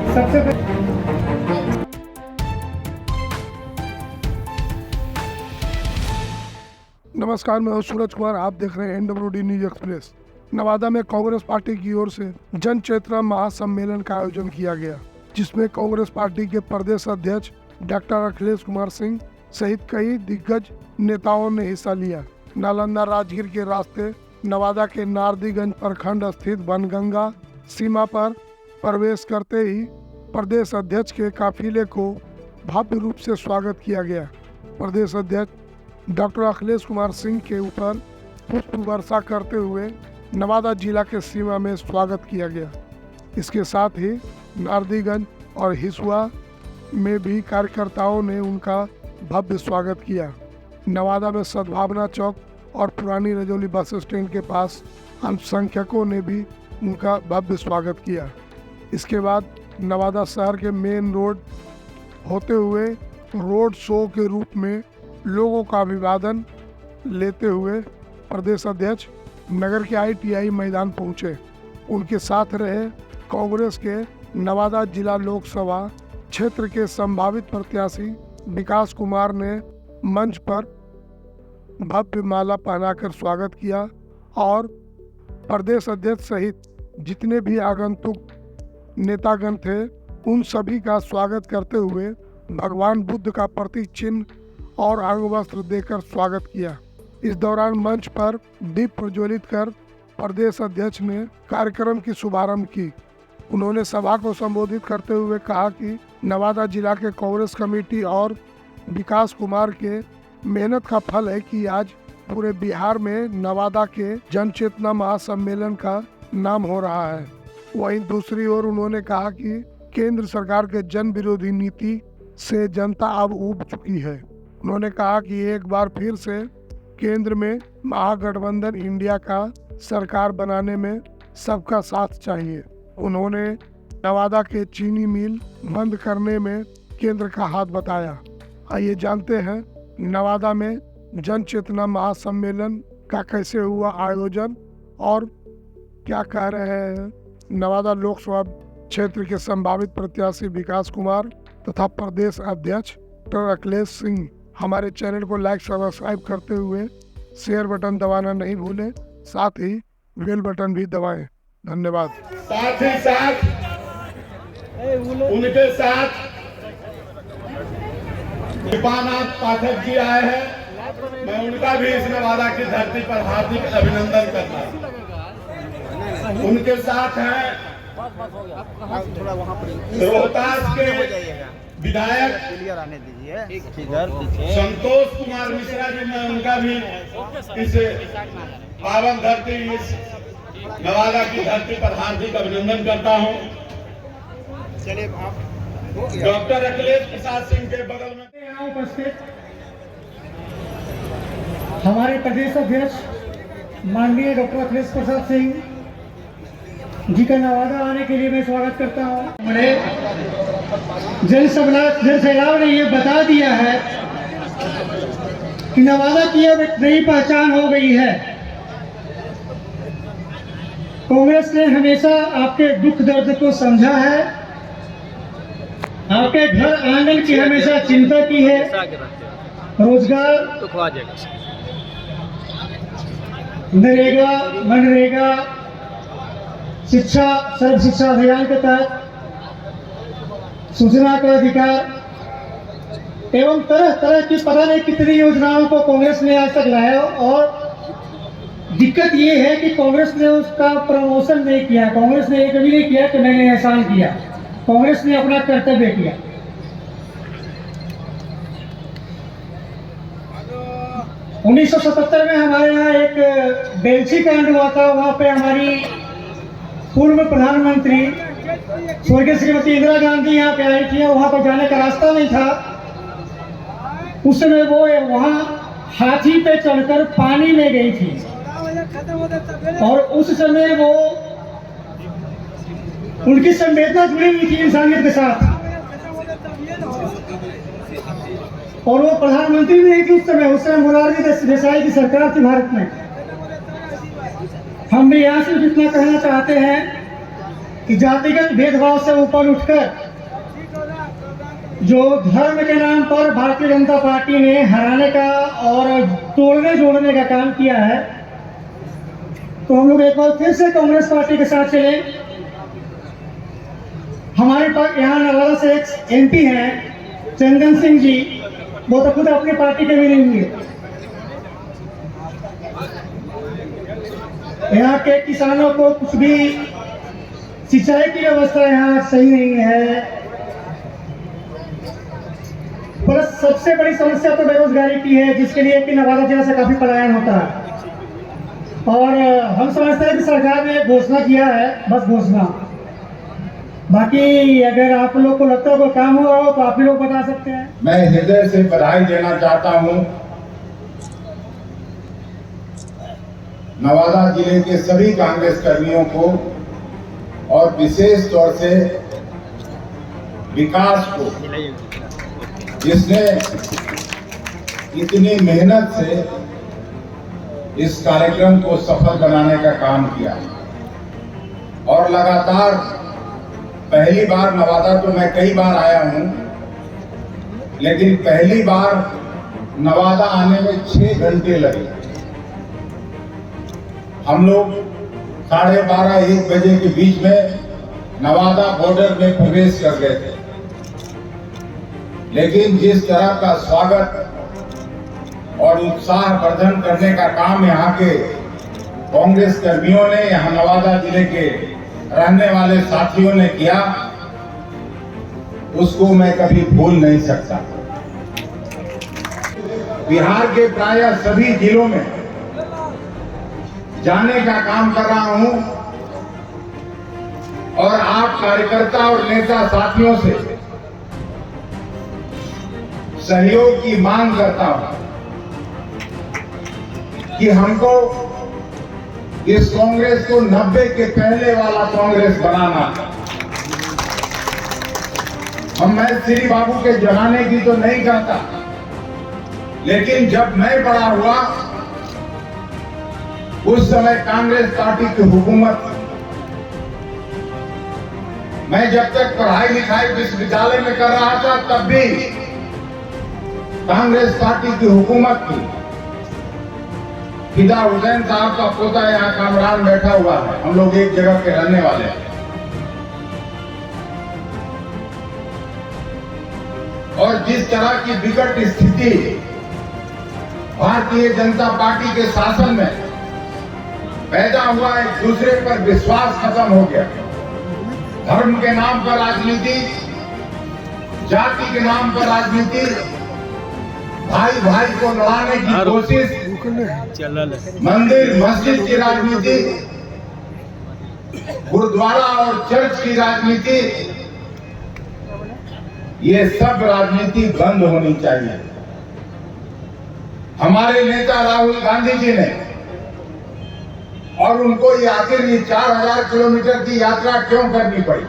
सबसे नमस्कार, मैं हूं सूरज कुमार। आप देख रहे हैं NWD न्यूज एक्सप्रेस। नवादा में कांग्रेस पार्टी की ओर से जन चेतना महासम्मेलन का आयोजन किया गया, जिसमें कांग्रेस पार्टी के प्रदेश अध्यक्ष डॉक्टर अखिलेश कुमार सिंह सहित कई दिग्गज नेताओं ने हिस्सा लिया। नालंदा राजगीर के रास्ते नवादा के नारदीगंज प्रखंड स्थित बनगंगा सीमा पर प्रवेश करते ही प्रदेश अध्यक्ष के काफिले को भव्य रूप से स्वागत किया गया। प्रदेश अध्यक्ष डॉक्टर अखिलेश कुमार सिंह के ऊपर पुष्प वर्षा करते हुए नवादा जिला के सीमा में स्वागत किया गया। इसके साथ ही नारदीगंज और हिसुआ में भी कार्यकर्ताओं ने उनका भव्य स्वागत किया। नवादा में सद्भावना चौक और पुरानी रजौली बस स्टैंड के पास अल्पसंख्यकों ने भी उनका भव्य स्वागत किया। इसके बाद नवादा शहर के मेन रोड होते हुए रोड शो के रूप में लोगों का अभिवादन लेते हुए प्रदेश अध्यक्ष नगर के ITI मैदान पहुंचे। उनके साथ रहे कांग्रेस के नवादा जिला लोकसभा क्षेत्र के संभावित प्रत्याशी विकास कुमार ने मंच पर भव्य माला पहनाकर स्वागत किया और प्रदेश अध्यक्ष सहित जितने भी आगंतुक नेतागण थे उन सभी का स्वागत करते हुए भगवान बुद्ध का प्रतीक चिन्ह और अंगवस्त्र देकर स्वागत किया। इस दौरान मंच पर दीप प्रज्वलित कर प्रदेश अध्यक्ष ने कार्यक्रम की शुभारंभ की। उन्होंने सभा को संबोधित करते हुए कहा कि नवादा जिला के कांग्रेस कमेटी और विकास कुमार के मेहनत का फल है कि आज पूरे बिहार में नवादा के जन चेतना महासम्मेलन का नाम हो रहा है। वहीं दूसरी ओर उन्होंने कहा कि केंद्र सरकार के जन विरोधी नीति से जनता अब ऊब चुकी है। उन्होंने कहा कि एक बार फिर से केंद्र में महागठबंधन इंडिया का सरकार बनाने में सबका साथ चाहिए। उन्होंने नवादा के चीनी मिल बंद करने में केंद्र का हाथ बताया। आइए जानते हैं नवादा में जन चेतना महासम्मेलन का कैसे हुआ आयोजन और क्या कह रहे हैं नवादा लोकसभा क्षेत्र के संभावित प्रत्याशी विकास कुमार तथा प्रदेश अध्यक्ष डॉक्टर अखिलेश सिंह। हमारे चैनल को लाइक सब्सक्राइब करते हुए शेयर बटन दबाना नहीं भूलें, साथ ही बेल बटन भी दबाएं। धन्यवाद। साथ ही साथ उनके साथ कृपानाथ पाठक जी आए हैं। मैं उनका भी इस नवादा की धरती पर हार्दिक अभिनंदन करता हूं। उनके साथ हैं रोहतास के विधायक संतोष कुमार मिश्रा जी। मैं उनका भी इस पावन धरती इस नवादा की धरती पर हार्दिक अभिनंदन करता हूं। डॉक्टर अखिलेश प्रसाद सिंह के बगल में यहाँ उपस्थित हमारे प्रदेश अध्यक्ष माननीय डॉक्टर अखिलेश प्रसाद सिंह जी का नवादा आने के लिए मैं स्वागत करता हूँ। हमारे जन सैलाब ने ये बता दिया है कि नवादा की अब एक नई पहचान हो गई है। कांग्रेस ने हमेशा आपके दुख दर्द को समझा है, आपके घर आंगन की हमेशा चिंता की है। रोजगार, नरेगा, मनरेगा, शिक्षा, सर्व शिक्षा अभियान के तहत सूचना का अधिकार एवं तरह तरह की पता नहीं कितनी योजनाओं को कांग्रेस ने आज तक लाया। और दिक्कत ये है कि कांग्रेस ने उसका प्रमोशन नहीं किया। कांग्रेस ने ये कभी नहीं किया कि मैंने एहसान किया। कांग्रेस ने अपना कर्तव्य किया। उन्नीस 1977 में हमारे यहाँ एक बेलछी कांड हुआ था। वहाँ पे हमारी पूर्व प्रधानमंत्री स्वर्गीय श्रीमती इंदिरा गांधी यहाँ पे आई थी। वहाँ पर जाने का रास्ता नहीं था। उस समय वो वहाँ हाथी पे चढ़कर पानी में गई थी और उस समय वो उनकी संवेदना जुड़ी हुई थी इंसानियत के साथ। और वो प्रधानमंत्री भी नहीं थी उस समय मोरारजी देसाई की सरकार थी भारत में। हम भी यहाँ से जितना कहना चाहते हैं कि जातिगत भेदभाव से ऊपर उठकर जो धर्म के नाम पर भारतीय जनता पार्टी ने हराने का और तोड़ने जोड़ने का काम किया है, तो हम लोग एक बार फिर से कांग्रेस पार्टी के साथ चले। हमारे पास यहाँ नवादा से एक एमपी हैं चंदन सिंह जी, वो तो खुद अपनी पार्टी के भी नहीं हुए। यहाँ के किसानों को कुछ भी सिंचाई की व्यवस्था यहाँ सही नहीं है, पर सबसे बड़ी समस्या तो बेरोजगारी की है, जिसके लिए कि नवादा जिला से काफी पलायन होता है। और हम समझते हैं कि सरकार ने घोषणा किया है, बस घोषणा। बाकी अगर आप लोग को लगता है कोई काम हुआ हो तो आप ही लोग बता सकते हैं। मैं हृदय से बधाई देना चाहता हूं नवादा जिले के सभी कांग्रेस कर्मियों को, और विशेष तौर से विकास को, जिसने इतनी मेहनत से इस कार्यक्रम को सफल बनाने का काम किया। और लगातार पहली बार नवादा तो मैं कई बार आया हूं, लेकिन पहली बार नवादा आने में 6 घंटे लगे। हम लोग 12:30-1 बजे के बीच में नवादा बॉर्डर में प्रवेश कर गए थे, लेकिन जिस तरह का स्वागत और उत्साह वर्धन करने का काम यहाँ के कांग्रेस कर्मियों ने, यहाँ नवादा जिले के रहने वाले साथियों ने किया, उसको मैं कभी भूल नहीं सकता। बिहार के प्रायः सभी जिलों में जाने का काम कर रहा हूं और आप कार्यकर्ता और नेता साथियों से सहयोग की मांग करता हूं कि हमको इस कांग्रेस को 90 के पहले वाला कांग्रेस बनाना था। मैं श्री बाबू के जमाने की तो नहीं कहता, लेकिन जब मैं बड़ा हुआ उस समय कांग्रेस पार्टी की हुकूमत थी। मैं जब तक पढ़ाई लिखाई विश्वविद्यालय में कर रहा था तब भी कांग्रेस पार्टी की हुकूमत थी। फिदा हुसैन साहब का पोता यहाँ कामरान बैठा हुआ है, हम लोग एक जगह के रहने वाले हैं। और जिस तरह की विकट स्थिति भारतीय जनता पार्टी के शासन में पैदा हुआ, एक दूसरे पर विश्वास खत्म हो गया। धर्म के नाम पर राजनीति, जाति के नाम पर राजनीति, भाई भाई को लड़ाने की कोशिश, मंदिर मस्जिद की राजनीति, गुरुद्वारा और चर्च की राजनीति, ये सब राजनीति बंद होनी चाहिए। हमारे नेता राहुल गांधी जी ने, और उनको ये आखिर ये 4000 किलोमीटर की यात्रा क्यों करनी पड़ी?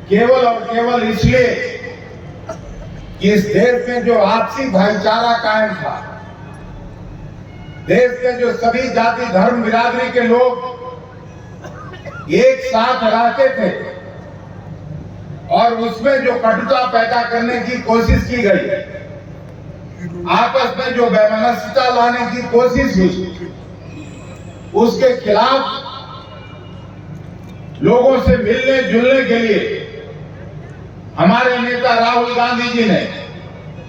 केवल और केवल इसलिए कि इस देश में जो आपसी भाईचारा कायम था, देश में जो सभी जाति धर्म बिरादरी के लोग एक साथ रहते थे, और उसमें जो कटुता पैदा करने की कोशिश की गई, आपस में जो वैमनस्यता लाने की कोशिश हुई, उसके खिलाफ लोगों से मिलने जुलने के लिए हमारे नेता राहुल गांधी जी ने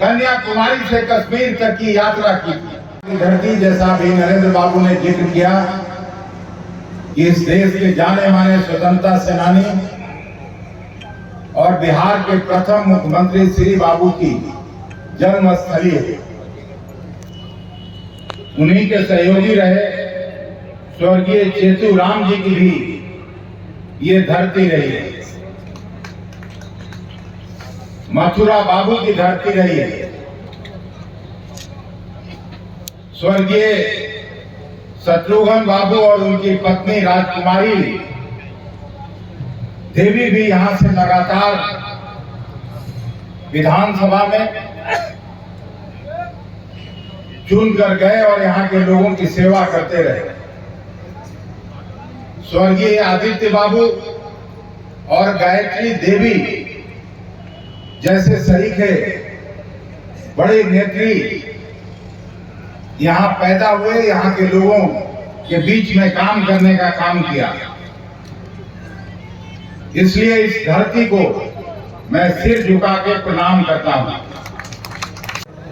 कन्याकुमारी से कश्मीर तक की यात्रा की थी। धरती, जैसा भी नरेंद्र बाबू ने जिक्र किया, इस देश के जाने माने स्वतंत्रता सेनानी और बिहार के प्रथम मुख्यमंत्री श्री बाबू की जन्मस्थली है। उन्हीं के सहयोगी रहे स्वर्गीय चेतुराम जी की भी ये धरती रही है, मथुरा बाबू की धरती रही है, स्वर्गीय शत्रुघ्न बाबू और उनकी पत्नी राजकुमारी देवी भी यहां से लगातार विधानसभा में चुन कर गए और यहाँ के लोगों की सेवा करते रहे। स्वर्गीय आदित्य बाबू और गायत्री देवी जैसे सरीखे बड़े नेत्री यहाँ पैदा हुए, यहाँ के लोगों के बीच में काम करने का काम किया। इसलिए इस धरती को मैं सिर झुका के प्रणाम करता हूं।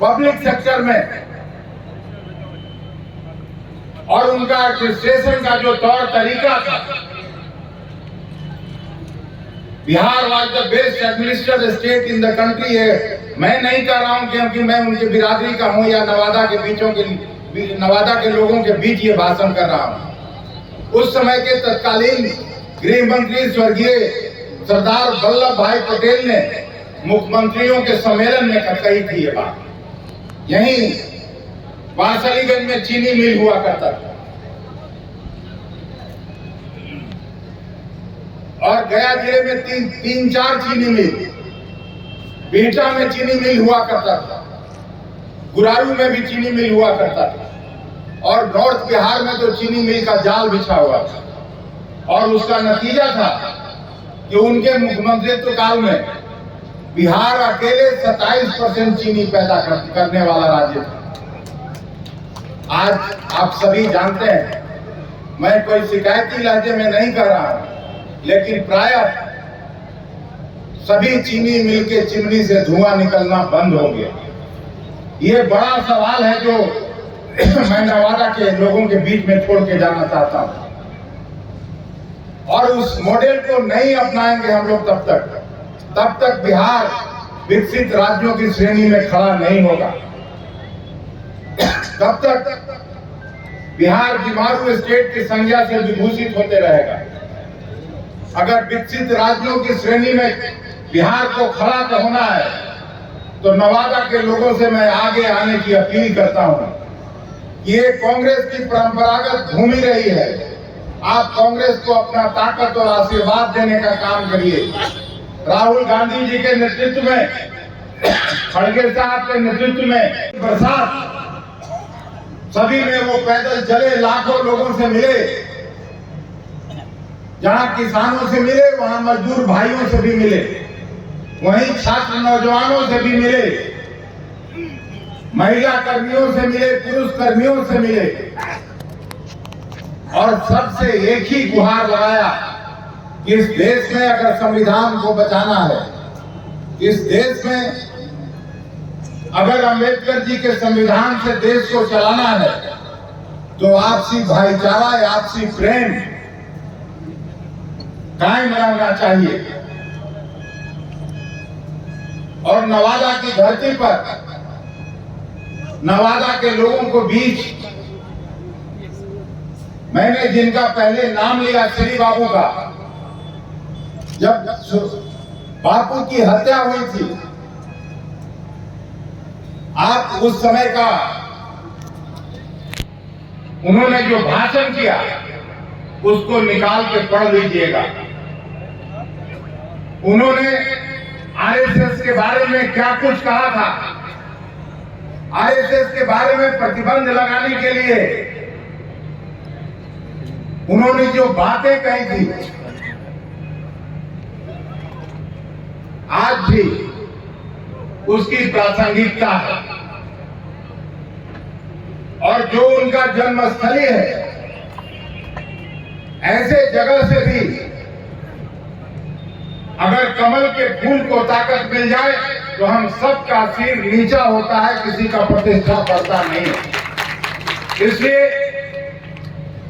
पब्लिक सेक्टर में और उनका एडमिनिस्ट्रेशन का जो तौर तरीका था, Bihar was the best administrated state in the country है। मैं नहीं कह रहा हूं क्योंकि मैं उनकी बिरादरी का हूं या नवादा के लोगों के बीच ये भाषण कर रहा हूं। उस समय के तत्कालीन गृह मंत्री स्वर्गीय सरदार वल्लभ भाई पटेल ने मुख्यमंत्रियों के सम्मेलन में कही थी ये बात। यहीं वारसलीगंज में चीनी मिल हुआ करता था और गया जिले में तीन चार चीनी मिल, बिहटा में चीनी मिल हुआ करता था, गुरारू में भी चीनी मिल हुआ करता था और नॉर्थ बिहार में तो चीनी मिल का जाल बिछा हुआ था। और उसका नतीजा था कि उनके मुख्यमंत्रित्व काल में बिहार अकेले 27% चीनी पैदा करने वाला राज्य था। आज आप सभी जानते हैं, मैं कोई शिकायती लहजे में नहीं कर रहा हूं, लेकिन प्रायः सभी चीनी मिल के चिमनी से धुआं निकलना बंद हो गया। ये बड़ा सवाल है जो मैं नवादा के लोगों के बीच में छोड़ के जाना चाहता हूं। और उस मॉडल को नहीं अपनाएंगे हम लोग तब तक बिहार विकसित राज्यों की श्रेणी में खड़ा नहीं होगा। तब तक बिहार बीमारू स्टेट की संज्ञा से विभूषित होते रहेगा। अगर विकसित राज्यों की श्रेणी में बिहार को खड़ा होना है तो नवादा के लोगों से मैं आगे आने की अपील करता हूं। ये कांग्रेस की परंपरागत भूमि रही है। आप कांग्रेस को अपना ताकत और आशीर्वाद देने का काम करिए। राहुल गांधी जी के नेतृत्व में, खड़गे साहब के नेतृत्व में बरसात सभी में वो पैदल चले, लाखों लोगों से मिले, जहां किसानों से मिले वहां मजदूर भाइयों से भी मिले, वहीं छात्र नौजवानों से भी मिले, महिला कर्मियों से मिले, पुरुष कर्मियों से मिले और सबसे एक ही गुहार लगाया कि इस देश में अगर संविधान को बचाना है, इस देश में अगर अंबेडकर जी के संविधान से देश को चलाना है तो आपसी भाईचारा, आपसी प्रेम कायम रहना चाहिए। और नवादा की धरती पर नवादा के लोगों को बीच मैंने जिनका पहले नाम लिया श्री बाबू का, जब बापू की हत्या हुई थी, आप उस समय का उन्होंने जो भाषण किया उसको निकाल के पढ़ लीजिएगा। उन्होंने आरएसएस के बारे में क्या कुछ कहा था। आरएसएस के बारे में प्रतिबंध लगाने के लिए उन्होंने जो बातें कही थी, आज भी उसकी प्रासंगिकता है। और जो उनका जन्मस्थली है, ऐसे जगह से भी अगर कमल के फूल को ताकत मिल जाए तो हम सबका सिर नीचा होता है, किसी का प्रतिष्ठा बढ़ता नहीं। इसलिए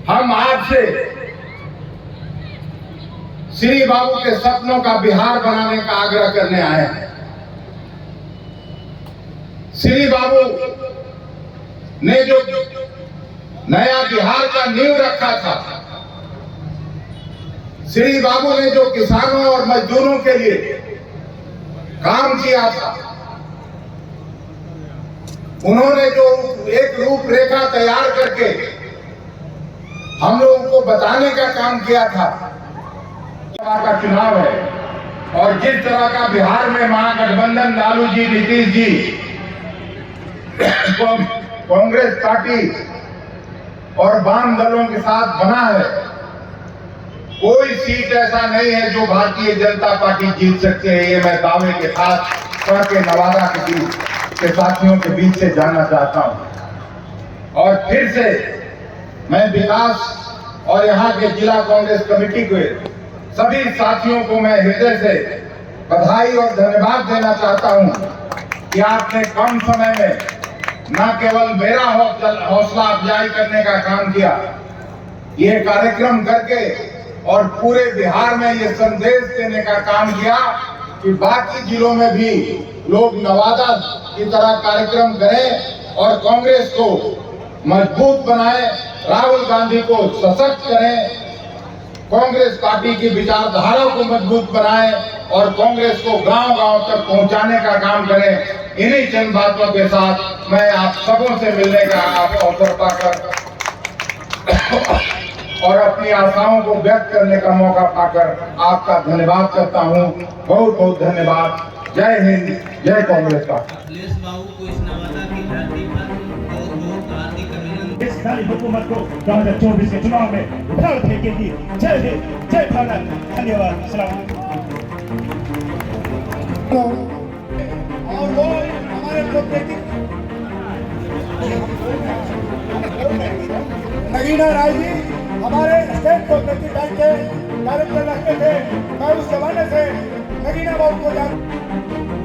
हम आपसे श्री बाबू के सपनों का बिहार बनाने का आग्रह करने आए हैं। श्री बाबू ने जो नया बिहार का नींव रखा था, श्री बाबू ने जो किसानों और मजदूरों के लिए काम किया था, उन्होंने जो एक रूपरेखा तैयार करके हम लोगों को बताने का काम किया था। का चुनाव है और जिस तरह का बिहार में महागठबंधन लालू जी, नीतीश जी, कांग्रेस पार्टी और वाम दलों के साथ बना है, कोई सीट ऐसा नहीं है जो भारतीय जनता पार्टी जीत सकती है। ये मैं दावे के साथ कह के नवादा के बीच के साथियों के बीच से जानना चाहता हूं। और फिर से मैं विकास और यहाँ के जिला कांग्रेस कमेटी के सभी साथियों को मैं हृदय से बधाई और धन्यवाद देना चाहता हूं कि आपने कम समय में न केवल मेरा हौसला अफजाई करने का काम किया, ये कार्यक्रम करके और पूरे बिहार में ये संदेश देने का काम किया कि बाकी जिलों में भी लोग नवादा की तरह कार्यक्रम करें और कांग्रेस को मजबूत बनाएं, राहुल गांधी को सशक्त करें, कांग्रेस पार्टी की विचारधारा को मजबूत बनाएं और कांग्रेस को गांव-गांव तक पहुंचाने का काम करें। इन्हीं चंद बातों के साथ मैं आप सबों से मिलने का अवसर पाकर और अपनी आशाओं को व्यक्त करने का मौका पाकर आपका धन्यवाद करता हूं। बहुत बहुत धन्यवाद। जय हिंद, जय कांग्रेस पार्टी। अखिलेश बाबू को इस नवादा की धरती पर बहुत बहुत हार्दिक अभिनंदन। इस खाली हुकूमत को 2024 के चुनाव में उठाड़ फेंकेगी। जय हिंद, जय भारत। धन्यवाद। अस्सलाम। और वो हमारे नगीना राय जी हमारे स्टेट कोऑपरेटिव बैंक के डायरेक्टर रखते थे। मैं उस जमाने से नगीना बाबू को जानता